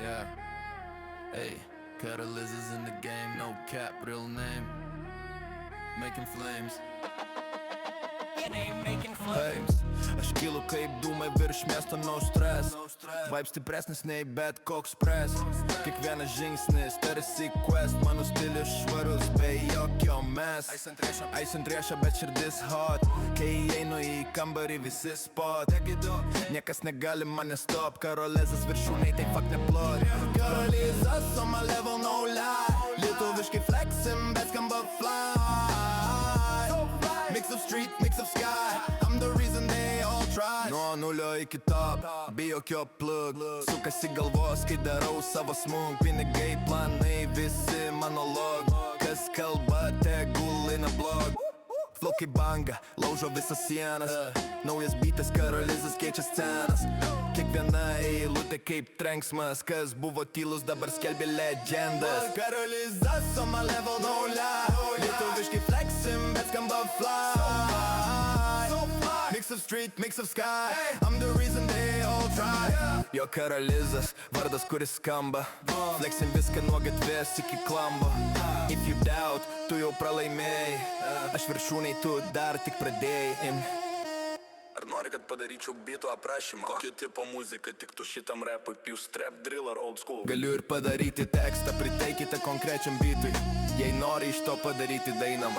Yeah. Hey, Catalyst is in the game, no cap, real name. Making flames. Heims, aš kylu kaip dūmai virš miesto, no stress. Vibe stipresnis nei bet koks press. Kiekvienas žingsnis tarsi quest. Mano stilius švarus, be jokio mes. Eis ant riešo, bet širdis hot. Kai einu į kambarį visi spot. Niekas negali mane stop. Karolezas viršūnai, tai fuck neplot. Karolizas on my level, no lie. Lietuviškai flexim, bet skamba fly. Mix of street, mix of sky. I'm the reason they all try. Nuo nulio iki top, be jokio plug. Sukasi galvos, kai darau savo smūg. Pinigai, planai, visi monolog. Kas kalba, tegul eina blog. Flow kaip banga, laužo visas sienas. Naujas beatas, Karolizas keičia scenas. Kiekviena eilutė kaip trenksmas. Kas buvo tylus, dabar skelbia legendas. Karolizas on my level, no lie. Lietuviškai flexim, bet skamba fly. Mix of street, mix of sky. I'm the reason they all try. Jo Karolizas, vardas kuris skamba. Flexim viską nuo gatvės iki klambo. If you doubt, tu jau pralaimėjai. Aš viršūnai, tu dar tik pradėjai. Ar nori, kad padaryčiau beatų aprašymą? Kokio tipo muzika tiktų šitam rapui? Pius trap, drill ar old school? Galiu ir padaryti tekstą, pritaikyti konkrečiam beatui. Jei nori iš to padaryti dainą,